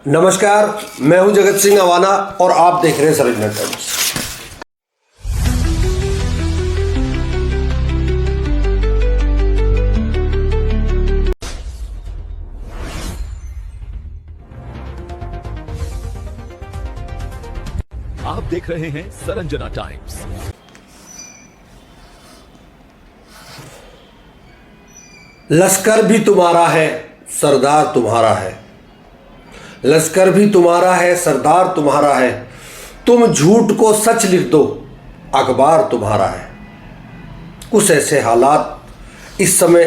नमस्कार, मैं हूं जगत सिंह अवाना और आप देख रहे हैं सरंजना टाइम्स। आप देख रहे हैं सरंजना टाइम्स। लश्कर भी तुम्हारा है, सरदार तुम्हारा है। लश्कर भी तुम्हारा है, सरदार तुम्हारा है। तुम झूठ को सच लिख दो, अखबार तुम्हारा है। कुछ ऐसे हालात इस समय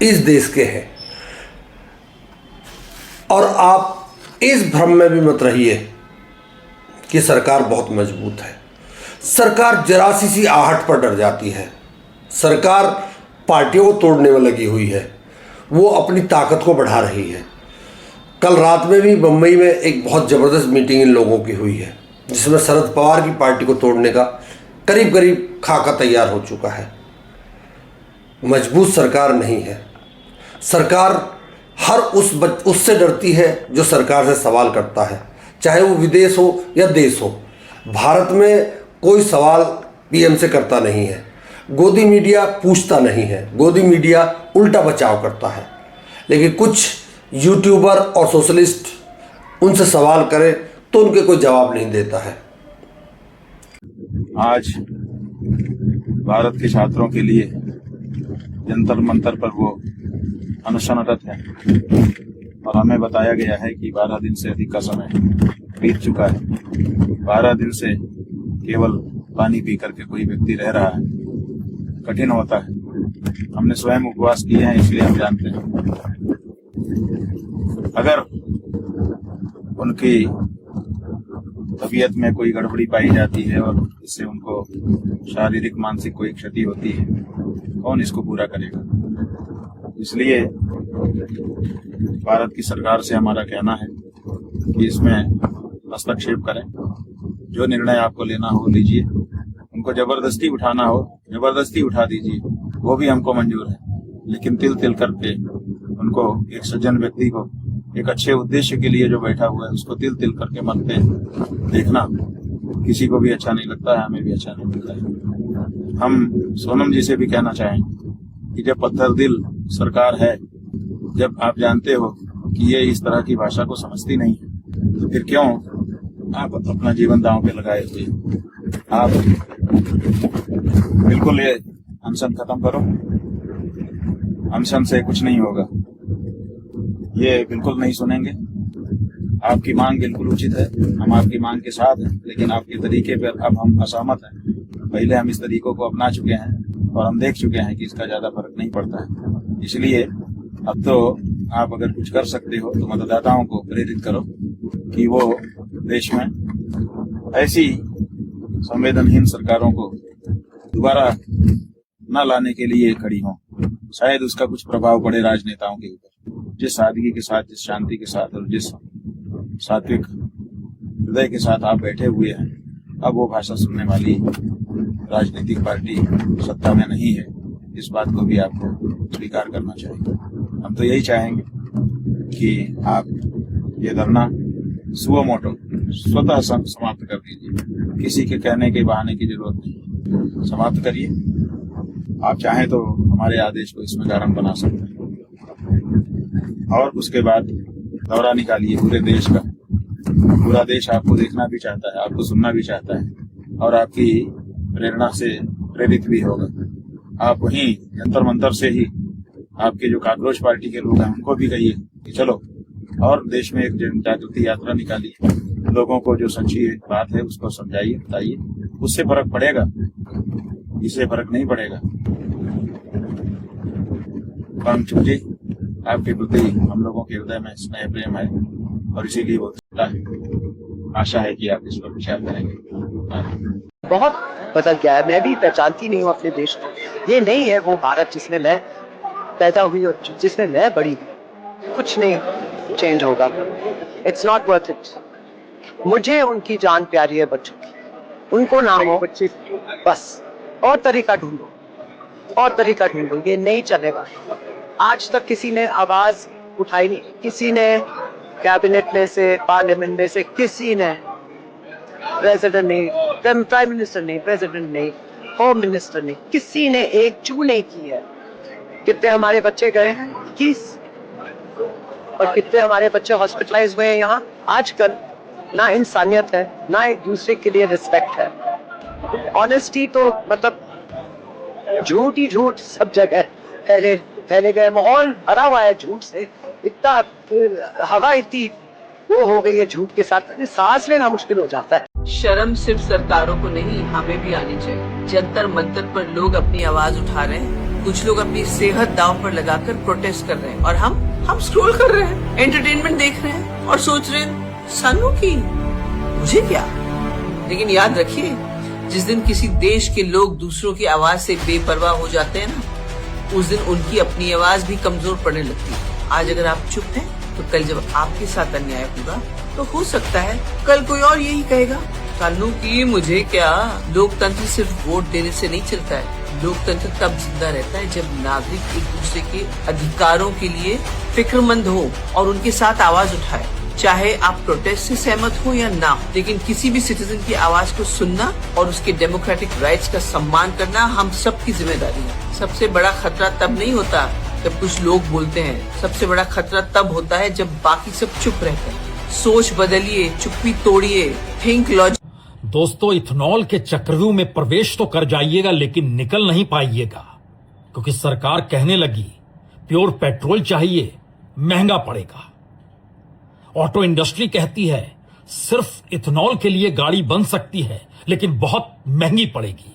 इस देश के हैं और आप इस भ्रम में भी मत रहिए कि सरकार बहुत मजबूत है। सरकार जरा सी आहट पर डर जाती है। सरकार पार्टियों को तोड़ने में लगी हुई है, वो अपनी ताकत को बढ़ा रही है। कल रात में भी बम्बई में एक बहुत ज़बरदस्त मीटिंग इन लोगों की हुई है, जिसमें शरद पवार की पार्टी को तोड़ने का करीब करीब खाका तैयार हो चुका है। मजबूत सरकार नहीं है। सरकार हर उससे डरती है जो सरकार से सवाल करता है, चाहे वो विदेश हो या देश हो। भारत में कोई सवाल पीएम से करता नहीं है। गोदी मीडिया पूछता नहीं है, गोदी मीडिया उल्टा बचाव करता है। लेकिन कुछ यूट्यूबर और सोशलिस्ट उनसे सवाल करें तो उनके कोई जवाब नहीं देता है। आज भारत के छात्रों के लिए जंतर मंतर पर वो अनशनरत है और हमें बताया गया है कि 12 दिन से अधिक का समय बीत चुका है। 12 दिन से केवल पानी पी करके कोई व्यक्ति रह रहा है, कठिन होता है। हमने स्वयं उपवास किए हैं, इसलिए हम जानते हैं। अगर उनकी तबीयत में कोई गड़बड़ी पाई जाती है और इससे उनको शारीरिक मानसिक कोई क्षति होती है, कौन इसको पूरा करेगा? इसलिए भारत की सरकार से हमारा कहना है कि इसमें हस्तक्षेप करें। जो निर्णय आपको लेना हो लीजिए। उनको जबरदस्ती उठाना हो जबरदस्ती उठा दीजिए, वो भी हमको मंजूर है। लेकिन तिल तिल करके उनको, एक सज्जन व्यक्ति को, एक अच्छे उद्देश्य के लिए जो बैठा हुआ है, उसको तिल तिल करके मरते देखना किसी को भी अच्छा नहीं लगता है, हमें भी अच्छा नहीं लगता है। हम सोनम जी से भी कहना चाहें कि जब पत्थर दिल सरकार है, जब आप जानते हो कि ये इस तरह की भाषा को समझती नहीं है, तो फिर क्यों आप अपना जीवन दांव पे लगाए हुए? आप बिल्कुल ये अनशन खत्म करो। अनशन से कुछ नहीं होगा, ये बिल्कुल नहीं सुनेंगे। आपकी मांग बिल्कुल उचित है, हम आपकी मांग के साथ हैं, लेकिन आपके तरीके पर अब हम असहमत हैं। पहले हम इस तरीकों को अपना चुके हैं और हम देख चुके हैं कि इसका ज्यादा फर्क नहीं पड़ता है। इसलिए अब तो आप अगर कुछ कर सकते हो तो मतदाताओं को प्रेरित करो कि वो देश में ऐसी संवेदनहीन सरकारों को दोबारा न लाने के लिए खड़ी हों। शायद उसका कुछ प्रभाव पड़े राजनेताओं के ऊपर। जिस सादगी के साथ, जिस शांति के साथ और जिस सात्विक हृदय के साथ आप बैठे हुए हैं, अब वो भाषा सुनने वाली राजनीतिक पार्टी सत्ता में नहीं है। इस बात को भी आपको स्वीकार करना चाहिए। हम तो यही चाहेंगे कि आप ये धरना सुओ मोटो स्वतः समाप्त कर दीजिए। किसी के कहने के बहाने की जरूरत नहीं, समाप्त करिए। आप चाहें तो हमारे आदेश को इसमें कारण बना सकते हैं और उसके बाद दौरा निकालिए पूरे देश का। पूरा देश आपको देखना भी चाहता है, आपको सुनना भी चाहता है और आपकी प्रेरणा से प्रेरित भी होगा। आप वहीं जंतर मंतर से ही आपके जो काकरोच पार्टी के लोग हैं उनको भी कहिए कि चलो और देश में एक जन जागृति यात्रा निकालिए। लोगों को जो सच्ची बात है उसको समझाइए, बताइए। उससे फर्क पड़ेगा, इससे फर्क नहीं पड़ेगा। परंतु जी, आपके प्रति हम लोगों के हृदय में स्नेह प्रेम है और इसीलिए वो आशा है कि आप इस पर विचार करेंगे। बहुत बदल गया है। मैं भी पहचानती नहीं हूँ अपने देश को। ये नहीं है वो भारत जिसमें मैं पैदा हुई और जिसमें मैं बड़ी। कुछ नहीं चेंज होगा। It's not worth it. मुझे उनकी जान प्यारी है बच्चों की, उनको ना हो बस। और तरीका ढूंढो, और तरीका ढूंढो। ये नहीं चलेगा। आज तक किसी ने आवाज उठाई नहीं, किसी ने कैबिनेट में से, पार्लियामेंट में से किसी ने, प्रेसिडेंट नहीं, प्राइम मिनिस्टर नहीं, प्रेसिडेंट नहीं, होम मिनिस्टर नहीं, किसी ने एक चू नहीं की है। कितने हमारे बच्चे गए हैं? 21। और कितने हमारे बच्चे हॉस्पिटलाइज हुए हैं यहाँ। आजकल ना इंसानियत है, ना एक दूसरे के लिए रिस्पेक्ट है। ऑनेस्टी तो मतलब झूठ ही झूठ सब जगह फैले गए। माहौल भरा हुआ है झूठ से, इतना हवा इतनी वो हो गई है झूठ के साथ, सांस लेना मुश्किल हो जाता है। शर्म सिर्फ सरकारों को नहीं, हमें भी आनी चाहिए। जंतर मंतर पर लोग अपनी आवाज उठा रहे हैं, कुछ लोग अपनी सेहत दांव पर लगाकर प्रोटेस्ट कर रहे हैं, और हम स्क्रॉल कर रहे हैं, एंटरटेनमेंट देख रहे हैं और सोच रहे हैं सानू की मुझे क्या। लेकिन याद रखिए, जिस दिन किसी देश के लोग दूसरों की आवाज से बेपरवाह हो जाते हैं ना, उस दिन उनकी अपनी आवाज भी कमजोर पड़ने लगती है। आज अगर आप चुप हैं, तो कल जब आपके साथ अन्याय होगा, तो हो सकता है कल कोई और यही कहेगा सानू की मुझे क्या। लोकतंत्र सिर्फ वोट देने से नहीं चलता है। लोकतंत्र तब जिंदा रहता है जब नागरिक एक दूसरे के अधिकारों के लिए फिक्रमंद हो और उनके साथ आवाज उठाए। चाहे आप प्रोटेस्ट से सहमत हो या ना हो, लेकिन किसी भी सिटीजन की आवाज को सुनना और उसके डेमोक्रेटिक राइट्स का सम्मान करना हम सबकी जिम्मेदारी है। सबसे बड़ा खतरा तब नहीं होता जब कुछ लोग बोलते हैं, सबसे बड़ा खतरा तब होता है जब बाकी सब चुप रहते हैं। सोच बदलिए, चुप्पी तोड़िए, थिंक लॉजिक। दोस्तों, इथेनॉल के चक्रव्यूह में प्रवेश तो कर जाइएगा, लेकिन निकल नहीं पाइएगा, क्योंकि सरकार कहने लगी प्योर पेट्रोल चाहिए, महंगा पड़ेगा। ऑटो इंडस्ट्री कहती है सिर्फ इथेनॉल के लिए गाड़ी बन सकती है, लेकिन बहुत महंगी पड़ेगी।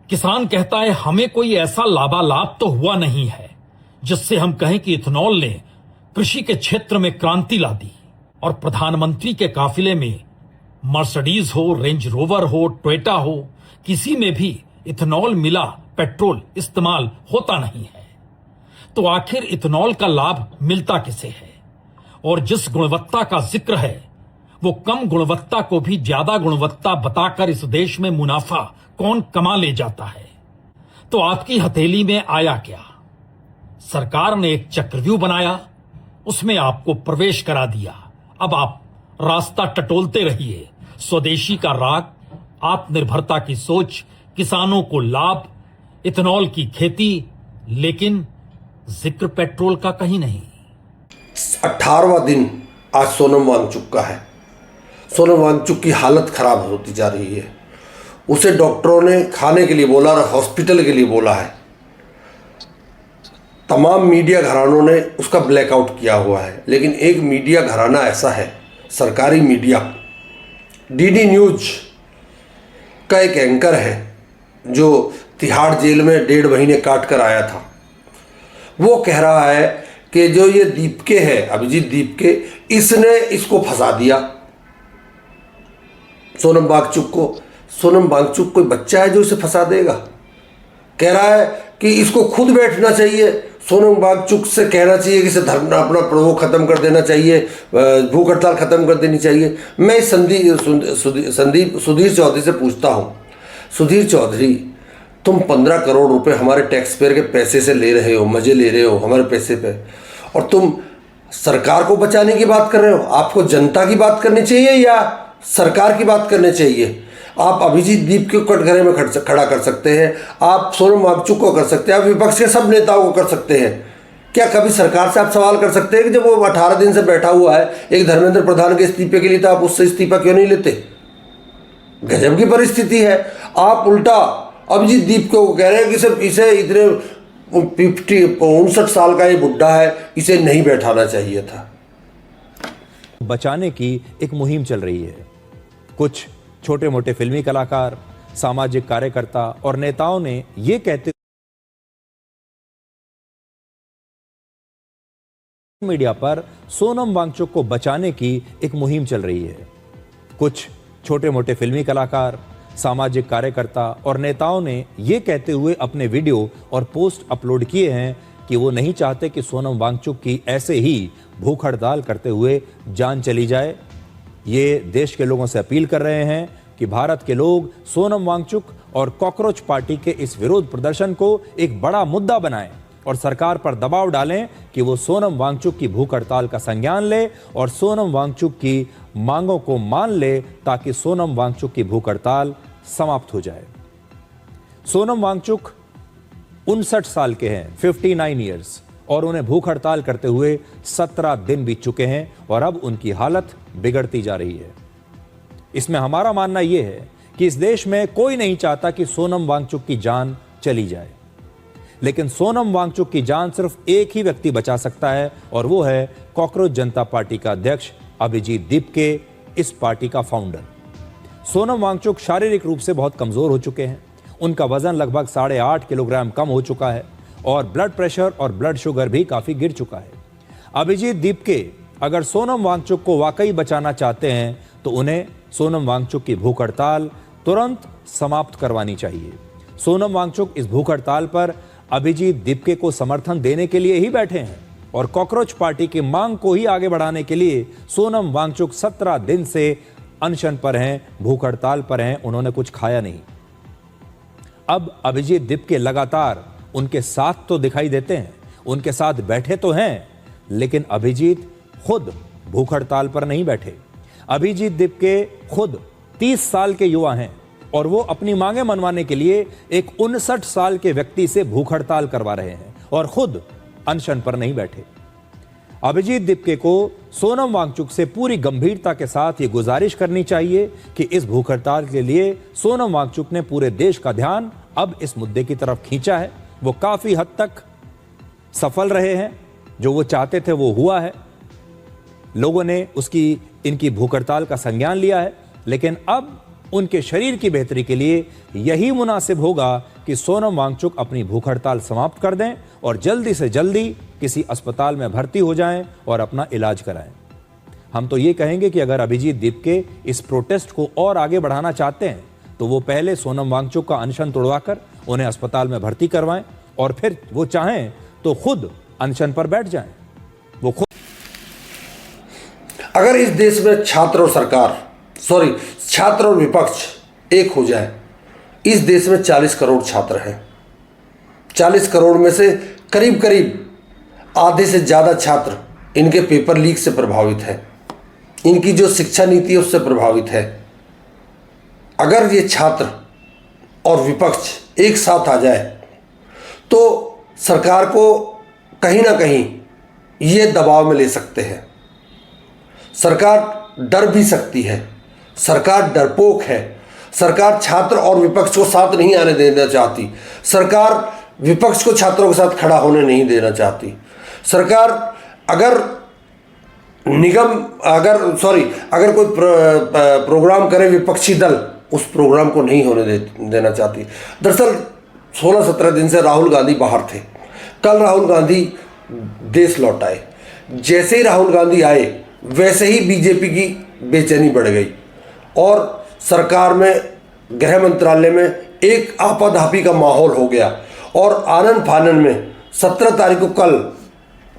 किसान कहता है हमें कोई ऐसा लाभालाभ तो हुआ नहीं है जिससे हम कहें कि इथेनॉल ने कृषि के क्षेत्र में क्रांति ला दी। और प्रधानमंत्री के काफिले में मर्सिडीज हो, रेंज रोवर हो, टोयोटा हो, किसी में भी इथेनॉल मिला पेट्रोल इस्तेमाल होता नहीं है। तो आखिर इथेनॉल का लाभ मिलता किसे है? और जिस गुणवत्ता का जिक्र है, वो कम गुणवत्ता को भी ज्यादा गुणवत्ता बताकर इस देश में मुनाफा कौन कमा ले जाता है? तो आपकी हथेली में आया क्या? सरकार ने एक चक्रव्यूह बनाया, उसमें आपको प्रवेश करा दिया। अब आप रास्ता टटोलते रहिए। स्वदेशी का राग, आत्मनिर्भरता की सोच, किसानों को लाभ, इथेनॉल की खेती, लेकिन जिक्र पेट्रोल का कहीं नहीं। 18वां दिन आज सोनम वांगचुक का है। सोनम वांगचुक की हालत खराब होती जा रही है। उसे डॉक्टरों ने खाने के लिए बोला और हॉस्पिटल के लिए बोला है। तमाम मीडिया घरानों ने उसका ब्लैकआउट किया हुआ है, लेकिन एक मीडिया घराना ऐसा है, सरकारी मीडिया, डीडी न्यूज का एक एंकर है जो तिहाड़ जेल में 1.5 महीने काट कर आया था। वो कह रहा है कि जो ये दीपके है, अभिजीत दीपके, इसने इसको फंसा दिया सोनम वांगचुक को। सोनम वांगचुक कोई बच्चा है जो इसे फंसा देगा? कह रहा है कि इसको खुद बैठना चाहिए। सोनम वांगचुक से कहना चाहिए कि इसे धरना अपना वो खत्म कर देना चाहिए, भूख हड़ताल खत्म कर देनी चाहिए। मैं सुधीर चौधरी से पूछता हूँ, सुधीर चौधरी, तुम 15 करोड़ रुपए हमारे टैक्स पेयर के पैसे से ले रहे हो, मजे ले रहे हो हमारे पैसे पे, और तुम सरकार को बचाने की बात कर रहे हो। आपको जनता की बात करनी चाहिए या सरकार की बात करनी चाहिए? आप अभिजीत दीप के कटघरे में खड़ा कर सकते हैं, आप सोनम वांगचुक को कर सकते हैं, आप विपक्ष के सब नेताओं को कर सकते हैं। क्या कभी सरकार से आप सवाल कर सकते हैं कि जब वो 18 दिन से बैठा हुआ है एक धर्मेंद्र प्रधान के इस्तीफे के लिए, तो आप उससे इस्तीफा क्यों नहीं लेते? गजब की परिस्थिति है। आप उल्टा अभिजीत दीप को कह रहे हैं कि सिर्फ इसे इतने 59 साल का ये बुढ़ा है, इसे नहीं बैठाना चाहिए था। बचाने की एक मुहिम चल रही है। कुछ छोटे मोटे फिल्मी कलाकार, सामाजिक कार्यकर्ता और नेताओं ने ये कहते मीडिया पर सोनम वांगचुक को बचाने की एक मुहिम चल रही है। कुछ छोटे मोटे फिल्मी कलाकार, सामाजिक कार्यकर्ता और नेताओं ने ये कहते हुए अपने वीडियो और पोस्ट अपलोड किए हैं कि वो नहीं चाहते कि सोनम वांगचुक की ऐसे ही भूख हड़ताल करते हुए जान चली जाए। ये देश के लोगों से अपील कर रहे हैं कि भारत के लोग सोनम वांगचुक और कॉकरोच पार्टी के इस विरोध प्रदर्शन को एक बड़ा मुद्दा बनाएं और सरकार पर दबाव डालें कि वो सोनम वांगचुक की भूख हड़ताल का संज्ञान ले और सोनम वांगचुक की मांगों को मान ले, ताकि सोनम वांगचुक की भूख हड़ताल समाप्त हो जाए। सोनम वांगचुक 59 साल के हैं, 59 ईयर्स, और उन्हें भूख हड़ताल करते हुए 17 दिन बीत चुके हैं और अब उनकी हालत बिगड़ती जा रही है। इसमें हमारा मानना यह है कि इस देश में कोई नहीं चाहता कि सोनम वांगचुक की जान चली जाए, लेकिन सोनम वांगचुक की जान सिर्फ एक ही व्यक्ति बचा सकता है और वो है कॉकरोच जनता पार्टी का अध्यक्ष अभिजीत दीपके, इस पार्टी का फाउंडर। सोनम वांगचुक शारीरिक रूप से बहुत कमजोर हो चुके हैं। उनका वजन लगभग 8.5 किलोग्राम कम हो चुका है और ब्लड प्रेशर और ब्लड शुगर भी काफी गिर चुका है। अभिजीत दीपके अगर सोनम वांगचुक को वाकई बचाना चाहते हैं तो उन्हें सोनम वांगचुक की भूख हड़ताल तुरंत समाप्त करवानी चाहिए। सोनम वांगचुक इस भूख हड़ताल पर अभिजीत दीपके को समर्थन देने के लिए ही बैठे हैं और कॉकरोच पार्टी की मांग को ही आगे बढ़ाने के लिए सोनम वांगचुक 17 दिन से अनशन पर हैं, भूख हड़ताल पर हैं, उन्होंने कुछ खाया नहीं। अब अभिजीत दीपके लगातार उनके साथ तो दिखाई देते हैं, उनके साथ बैठे तो हैं, लेकिन अभिजीत खुद भूख हड़ताल पर नहीं बैठे। अभिजीत दीपके खुद 30 साल के युवा हैं और वो अपनी मांगे मनवाने के लिए एक 59 साल के व्यक्ति से भूख हड़ताल करवा रहे हैं और खुद अनशन पर नहीं बैठे। अभिजीत दीपके को सोनम वांगचुक से पूरी गंभीरता के साथ ये गुजारिश करनी चाहिए कि इस भूख हड़ताल के लिए सोनम वांगचुक ने पूरे देश का ध्यान अब इस मुद्दे की तरफ खींचा है। वो काफी हद तक सफल रहे हैं, जो वो चाहते थे वो हुआ है। लोगों ने इनकी भूख हड़ताल का संज्ञान लिया है, लेकिन अब उनके शरीर की बेहतरी के लिए यही मुनासिब होगा कि सोनम वांगचुक अपनी भूख हड़ताल समाप्त कर दें और जल्दी से जल्दी किसी अस्पताल में भर्ती हो जाएं और अपना इलाज कराएं। हम तो ये कहेंगे कि अगर अभिजीत दीपके इस प्रोटेस्ट को और आगे बढ़ाना चाहते हैं तो वो पहले सोनम वांगचुक का अनशन तोड़वाकर उन्हें अस्पताल में भर्ती करवाएं और फिर वो चाहें तो खुद अनशन पर बैठ जाएं। वो खुद अगर इस देश में छात्र और विपक्ष एक हो जाए, इस देश में 40 करोड़ छात्र हैं। 40 करोड़ में से करीब करीब आधे से ज़्यादा छात्र इनके पेपर लीक से प्रभावित हैं, इनकी जो शिक्षा नीति है उससे प्रभावित है। अगर ये छात्र और विपक्ष एक साथ आ जाए तो सरकार को कहीं ना कहीं ये दबाव में ले सकते हैं। सरकार डर भी सकती है, सरकार डरपोक है, सरकार छात्र और विपक्ष को साथ नहीं आने देना चाहती, सरकार विपक्ष को छात्रों के साथ खड़ा होने नहीं देना चाहती। सरकार अगर कोई प्रोग्राम करे विपक्षी दल, उस प्रोग्राम को नहीं होने देना चाहती। दरअसल 16-17 दिन से राहुल गांधी बाहर थे। कल राहुल गांधी देश लौट आए। जैसे ही राहुल गांधी आए वैसे ही बीजेपी की बेचैनी बढ़ गई और सरकार में, गृह मंत्रालय में एक आपाधापी का माहौल हो गया और आनन फानन में 17 तारीख को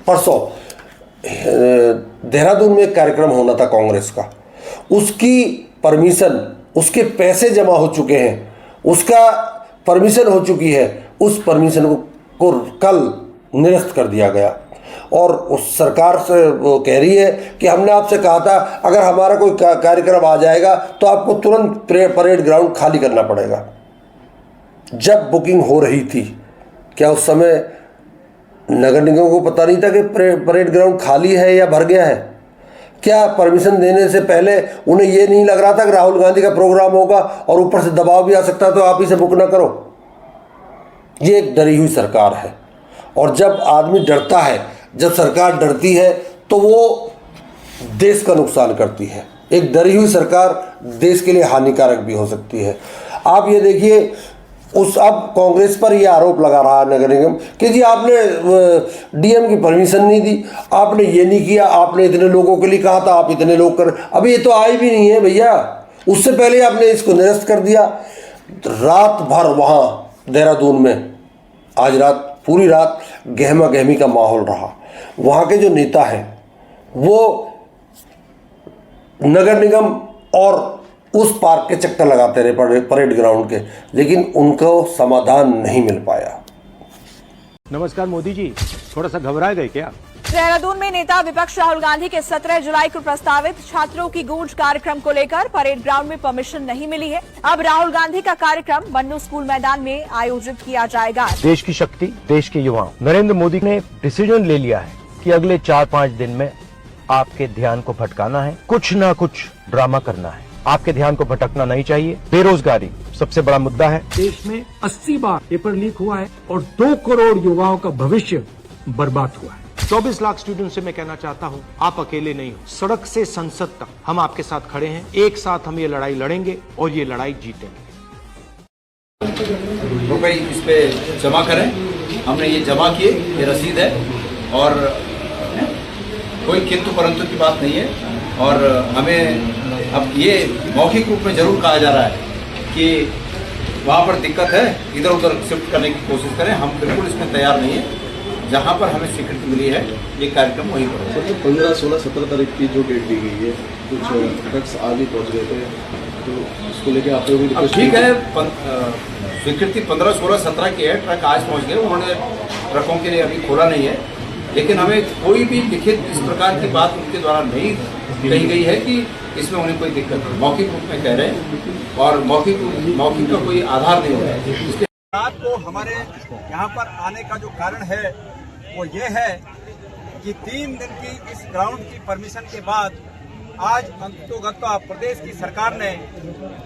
परसों देहरादून में एक कार्यक्रम होना था कांग्रेस का, उसकी परमिशन, उसके पैसे जमा हो चुके हैं, उसका परमिशन हो चुकी है, उस परमिशन को कल निरस्त कर दिया गया। और उस सरकार से वो कह रही है कि हमने आपसे कहा था अगर हमारा कोई कार्यक्रम आ जाएगा तो आपको तुरंत परेड ग्राउंड खाली करना पड़ेगा। जब बुकिंग हो रही थी, क्या उस समय नगर निगम को पता नहीं था कि परेड ग्राउंड खाली है या भर गया है? क्या परमिशन देने से पहले उन्हें ये नहीं लग रहा था कि राहुल गांधी का प्रोग्राम होगा और ऊपर से दबाव भी आ सकता है तो आप इसे बुक ना करो? ये एक डरी हुई सरकार है और जब आदमी डरता है, जब सरकार डरती है तो वो देश का नुकसान करती है। एक डरी हुई सरकार देश के लिए हानिकारक भी हो सकती है। आप ये देखिए, अब कांग्रेस पर यह आरोप लगा रहा है नगर निगम कि जी आपने डीएम की परमिशन नहीं दी, आपने ये नहीं किया, आपने इतने लोगों के लिए कहा था, आप इतने लोग कर, अभी ये तो आए भी नहीं है भैया, उससे पहले आपने इसको निरस्त कर दिया। रात भर वहाँ देहरादून में आज रात पूरी रात गहमा गहमी का माहौल रहा। वहाँ के जो नेता हैं वो नगर निगम और उस पार्क के चक्कर लगाते रहे, परेड ग्राउंड के, लेकिन उनको समाधान नहीं मिल पाया। नमस्कार मोदी जी, थोड़ा सा घबरा गए क्या? देहरादून में नेता विपक्ष राहुल गांधी के 17 जुलाई को प्रस्तावित छात्रों की गूंज कार्यक्रम को लेकर परेड ग्राउंड में परमिशन नहीं मिली है। अब राहुल गांधी का कार्यक्रम मन्नू स्कूल मैदान में आयोजित किया जाएगा। देश की शक्ति, देश के युवाओं, नरेंद्र मोदी ने डिसीजन ले लिया है कि अगले 4-5 दिन में आपके ध्यान को भटकाना है, कुछ ना कुछ ड्रामा करना है। आपके ध्यान को भटकना नहीं चाहिए। बेरोजगारी सबसे बड़ा मुद्दा है। देश में 80 बार पेपर लीक हुआ है और 2 करोड़ युवाओं का भविष्य बर्बाद हुआ है। 24 लाख स्टूडेंट से मैं कहना चाहता हूं, आप अकेले नहीं हो। सड़क से संसद तक हम आपके साथ खड़े हैं। एक साथ हम ये लड़ाई लड़ेंगे और ये लड़ाई जीतेंगे। रुपए इस पे जमा करें। हमने ये जमा किए, ये रसीद है और कोई किंतु परंतु की बात नहीं है। और हमें अब ये मौखिक रूप में जरूर कहा जा रहा है कि वहाँ पर दिक्कत है, इधर उधर शिफ्ट करने की कोशिश करें। हम बिल्कुल इसमें तैयार नहीं है। जहाँ पर हमें स्वीकृति मिली है ये कार्यक्रम वहीं पर है। तो 15, 16, 17 तारीख की जो डेट दी गई है, कुछ ट्रक्स आगे पहुँच गए थे, तो उसको लेके आप लोगों की ठीक है। स्वीकृति 15, 16, 17 की है। ट्रक आज पहुँच गए। उन्होंने ट्रकों के लिए अभी खोला नहीं है, लेकिन हमें कोई भी लिखित इस प्रकार की बात उनके द्वारा नहीं कही गई है कि इसमें उन्हें कोई दिक्कत है। मौखिक रूप में कह रहे हैं और मौखिक का कोई आधार नहीं हो रहा है। इसके रात को हमारे यहाँ पर आने का जो कारण है वो ये है कि 3 दिन की इस ग्राउंड की परमिशन के बाद आज अंततोगत्वा प्रदेश की सरकार ने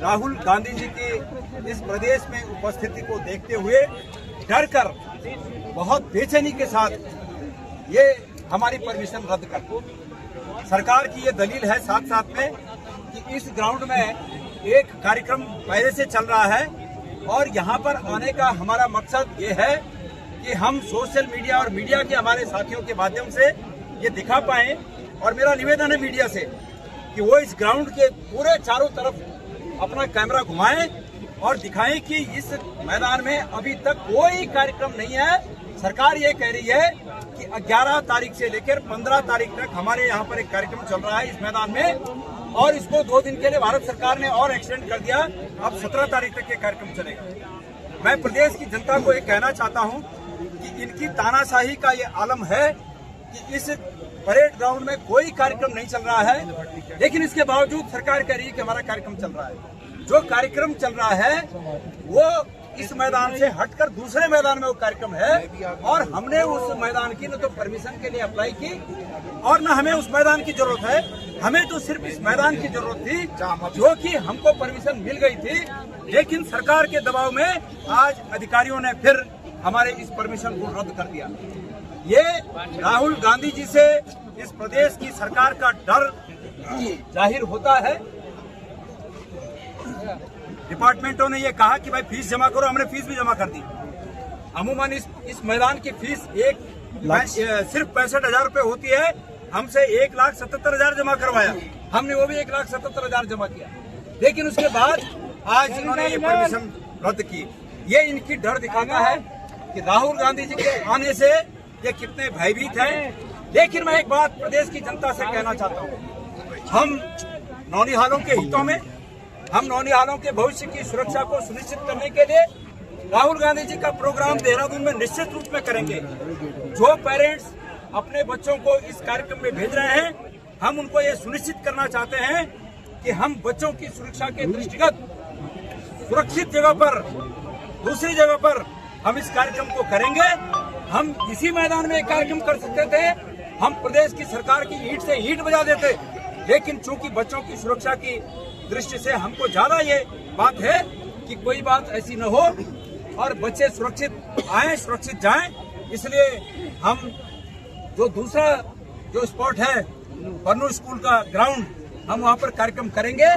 राहुल गांधी जी की इस प्रदेश में उपस्थिति को देखते हुए डर कर बहुत बेचैनी के साथ ये हमारी परमिशन रद्द कर दी। सरकार की ये दलील है साथ साथ में कि इस ग्राउंड में एक कार्यक्रम पहले से चल रहा है और यहाँ पर आने का हमारा मकसद ये है कि हम सोशल मीडिया और मीडिया के हमारे साथियों के माध्यम से ये दिखा पाएं। और मेरा निवेदन है मीडिया से कि वो इस ग्राउंड के पूरे चारों तरफ अपना कैमरा घुमाएं और दिखाएं कि इस मैदान में अभी तक कोई कार्यक्रम नहीं है। सरकार ये कह रही है कि 11 तारीख से लेकर 15 तारीख तक हमारे यहाँ पर एक कार्यक्रम चल रहा है इस मैदान में और इसको 2 दिन के लिए भारत सरकार ने और एक्सटेंड कर दिया। अब 17 तारीख तक ये कार्यक्रम चलेगा। मैं प्रदेश की जनता को ये कहना चाहता हूँ कि इनकी तानाशाही का ये आलम है कि इस परेड ग्राउंड में कोई कार्यक्रम नहीं चल रहा है, लेकिन इसके बावजूद सरकार कह रही है कि हमारा कार्यक्रम चल रहा है। जो कार्यक्रम चल रहा है वो इस मैदान से हटकर दूसरे मैदान में वो कार्यक्रम है और हमने उस मैदान की न तो परमिशन के लिए अप्लाई की और न हमें उस मैदान की जरूरत है। हमें तो सिर्फ इस मैदान की जरूरत थी जो कि हमको परमिशन मिल गई थी, लेकिन सरकार के दबाव में आज अधिकारियों ने फिर हमारे इस परमिशन को रद्द कर दिया। ये राहुल गांधी जी से इस प्रदेश की सरकार का डर जाहिर होता है। डिपार्टमेंटों ने ये कहा कि भाई फीस जमा करो, हमने फीस भी जमा कर दी। अमूमन इस मैदान की फीस सिर्फ 65,000 रुपए होती है। हमसे 1,77,000 जमा करवाया, हमने वो भी 1,77,000 जमा किया, लेकिन उसके बाद आज इन्होंने ये परमिशन रद्द की। ये इनकी डर दिखाता है कि राहुल गांधी जी के आने से ये कितने भयभीत हैं। लेकिन मैं एक बात प्रदेश की जनता से कहना चाहता हूँ, हम नौनिहालों के हितों में, हम नौनिहालों के भविष्य की सुरक्षा को सुनिश्चित करने के लिए राहुल गांधी जी का प्रोग्राम देहरादून में निश्चित रूप में करेंगे। जो पेरेंट्स अपने बच्चों को इस कार्यक्रम में भेज रहे हैं, हम उनको ये सुनिश्चित करना चाहते हैं कि हम बच्चों की सुरक्षा के दृष्टिगत सुरक्षित जगह पर, दूसरी जगह पर हम इस कार्यक्रम को करेंगे। हम इसी मैदान में एक कार्यक्रम कर सकते थे, हम प्रदेश की सरकार की ईंट से ईंट बजा देते, लेकिन चूंकि बच्चों की सुरक्षा की दृष्टि से हमको ज्यादा ये बात है कि कोई बात ऐसी न हो और बच्चे सुरक्षित आए, सुरक्षित जाएं। इसलिए हम जो दूसरा जो स्पॉट है मन्नू स्कूल का ग्राउंड, हम वहां पर कार्यक्रम करेंगे।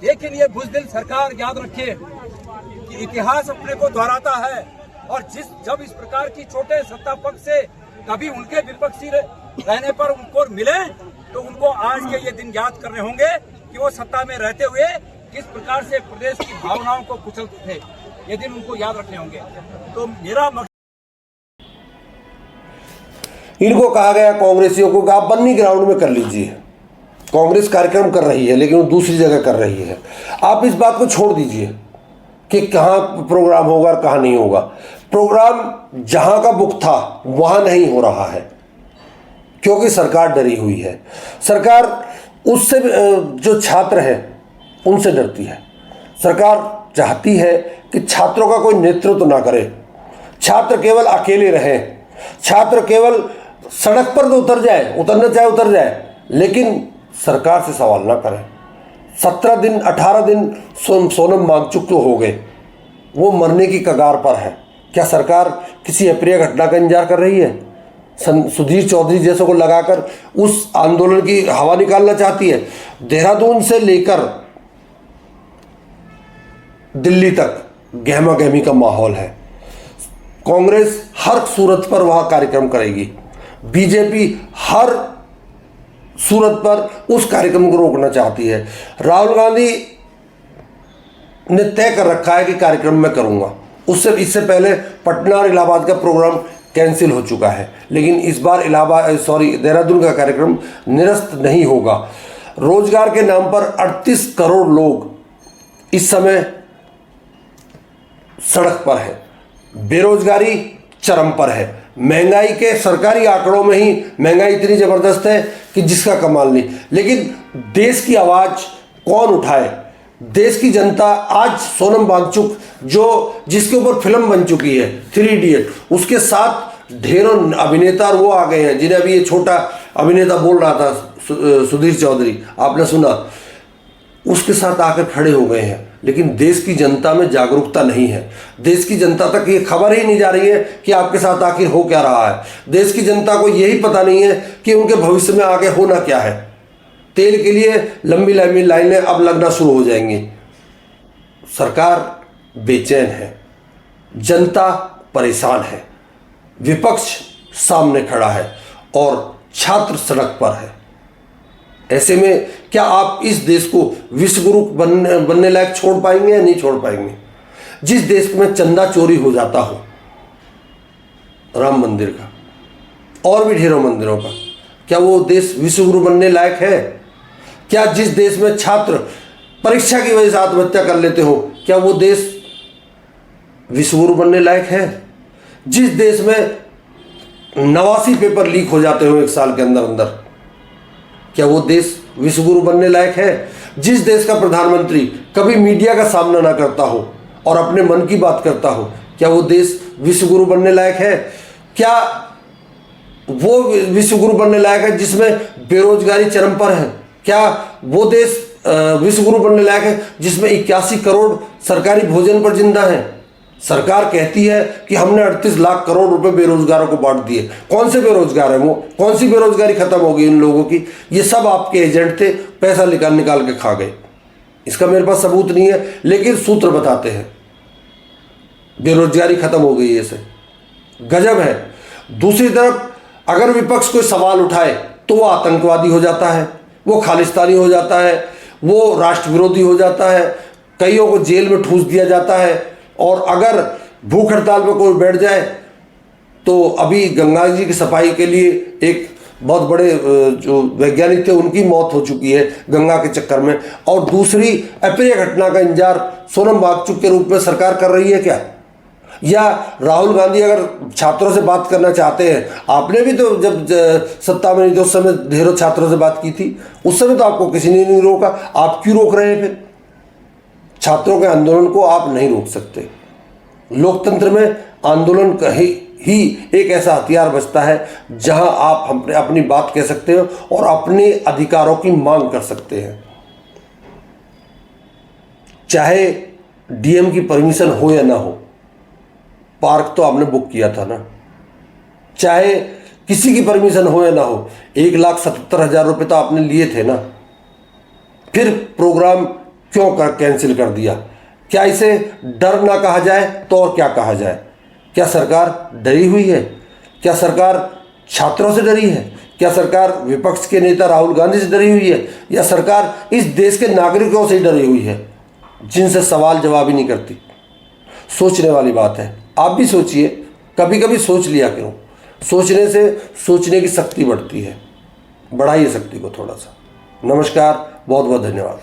लेकिन ये बुज़दिल सरकार याद रखे कि इतिहास अपने को दोहराता है और जब इस प्रकार की छोटे सत्ता पक्ष से कभी उनके विपक्षी रहने पर उनको मिले तो उनको आज के ये दिन याद करने होंगे कि वो सत्ता में रहते हुए किस प्रकार से प्रदेश की भावनाओं को कुचलते थे। ये दिन उनको याद रखने होंगे। तो मेरा इनको कहा गया कांग्रेसियों को कि आप बन्नी ग्राउंड में कर लीजिए। कांग्रेस कार्यक्रम कर रही है लेकिन वो दूसरी जगह कर रही है। आप इस बात को छोड़ दीजिए कि कहाँ प्रोग्राम होगा और कहाँ नहीं होगा। प्रोग्राम जहां का बुक था वहां नहीं हो रहा है, क्योंकि सरकार डरी हुई है। सरकार उससे जो छात्र हैं उनसे डरती है। सरकार चाहती है कि छात्रों का कोई नेतृत्व ना करे, छात्र केवल अकेले रहें, छात्र केवल सड़क पर तो उतर जाए, उतरना चाहे उतर जाए, लेकिन सरकार से सवाल ना करें। 17 दिन 18 दिन सोनम वांगचुक तो हो गए, वो मरने की कगार पर है। क्या सरकार किसी अप्रिय घटना का इंतजार कर रही है? सुधीर चौधरी जैसों को लगाकर उस आंदोलन की हवा निकालना चाहती है? देहरादून से लेकर दिल्ली तक गहमा गहमी का माहौल है। कांग्रेस हर सूरत पर वह कार्यक्रम करेगी, बीजेपी हर सूरत पर उस कार्यक्रम को रोकना चाहती है। राहुल गांधी ने तय कर रखा है कि कार्यक्रम मैं करूंगा। इससे पहले पटना और इलाहाबाद का प्रोग्राम कैंसिल हो चुका है, लेकिन इस बार देहरादून का कार्यक्रम निरस्त नहीं होगा। रोजगार के नाम पर 38 करोड़ लोग इस समय सड़क पर है, बेरोजगारी चरम पर है, महंगाई के सरकारी आंकड़ों में ही महंगाई इतनी जबरदस्त है कि जिसका कमाल नहीं। लेकिन देश की आवाज कौन उठाए? देश की जनता आज सोनम वांगचुक जिसके ऊपर फिल्म बन चुकी है 3 इडियट, उसके साथ ढेरों अभिनेता और वो आ गए हैं जिन्हें अभी ये छोटा अभिनेता बोल रहा था सुधीर चौधरी, आपने सुना, उसके साथ आकर खड़े हो गए हैं। लेकिन देश की जनता में जागरूकता नहीं है। देश की जनता तक ये खबर ही नहीं जा रही है कि आपके साथ आखिर हो क्या रहा है। देश की जनता को यही पता नहीं है कि उनके भविष्य में आगे होना क्या है। तेल के लिए लंबी लंबी लाइनें अब लगना शुरू हो जाएंगी। सरकार बेचैन है, जनता परेशान है, विपक्ष सामने खड़ा है और छात्र सड़क पर है। ऐसे में क्या आप इस देश को विश्व गुरु बनने लायक छोड़ पाएंगे या नहीं छोड़ पाएंगे? जिस देश में चंदा चोरी हो जाता हो, राम मंदिर का और भी ढेरों मंदिरों का, क्या वो देश विश्व गुरु बनने लायक है? क्या जिस देश में छात्र परीक्षा की वजह से आत्महत्या कर लेते हो, क्या वो देश विश्व गुरु बनने लायक है? जिस देश में 89 पेपर लीक हो जाते हो एक साल के अंदर अंदर, क्या वो देश विश्व गुरु बनने लायक है? जिस देश का प्रधानमंत्री कभी मीडिया का सामना ना करता हो और अपने मन की बात करता हो, क्या वो देश विश्व गुरु बनने लायक है? क्या वो विश्व गुरु बनने लायक है जिसमें बेरोजगारी चरम पर है? क्या वो देश विश्व गुरु बनने लायक है जिसमें 81 करोड़ सरकारी भोजन पर जिंदा है? सरकार कहती है कि हमने 38 लाख करोड़ रुपए बेरोजगारों को बांट दिए। कौन से बेरोजगार है वो? कौन सी बेरोजगारी खत्म होगी इन लोगों की? ये सब आपके एजेंट थे, पैसा निकाल के खा गए। इसका मेरे पास सबूत नहीं है, लेकिन सूत्र बताते हैं बेरोजगारी खत्म हो गई। ऐसे गजब है। दूसरी तरफ अगर विपक्ष कोई सवाल उठाए तो वो आतंकवादी हो जाता है, वो खालिस्तानी हो जाता है, वो राष्ट्र विरोधी हो जाता है, कईयों को जेल में ठूस दिया जाता है। और अगर भूख हड़ताल पर कोई बैठ जाए तो अभी गंगा जी की सफाई के लिए एक बहुत बड़े जो वैज्ञानिक थे उनकी मौत हो चुकी है गंगा के चक्कर में। और दूसरी अप्रिय घटना का इंतजार सोनम वांगचुक के रूप में सरकार कर रही है क्या? या राहुल गांधी अगर छात्रों से बात करना चाहते हैं, आपने भी तो जब सत्ता में नहीं थे उस समय ढेरों छात्रों से बात की थी, उस समय तो आपको किसी ने नहीं रोका, आप क्यों रोक रहे हैं? फिर छात्रों के आंदोलन को आप नहीं रोक सकते। लोकतंत्र में आंदोलन ही एक ऐसा हथियार बचता है जहां आप अपनी बात कह सकते हो और अपने अधिकारों की मांग कर सकते हैं, चाहे डीएम की परमिशन हो या ना हो। पार्क तो आपने बुक किया था ना, चाहे किसी की परमिशन हो या ना हो, 1,77,000 रुपये तो आपने लिए थे ना। फिर प्रोग्राम क्यों कैंसिल कर दिया? क्या इसे डर ना कहा जाए तो और क्या कहा जाए? क्या सरकार डरी हुई है? क्या सरकार छात्रों से डरी है? क्या सरकार विपक्ष के नेता राहुल गांधी से डरी हुई है? या सरकार इस देश के नागरिकों से डरी हुई है जिनसे सवाल जवाब ही नहीं करती? सोचने वाली बात है। आप भी सोचिए, कभी कभी सोच लिया करो। सोचने से सोचने की शक्ति बढ़ती है। बढ़ाइए शक्ति को थोड़ा सा। नमस्कार, बहुत बहुत धन्यवाद।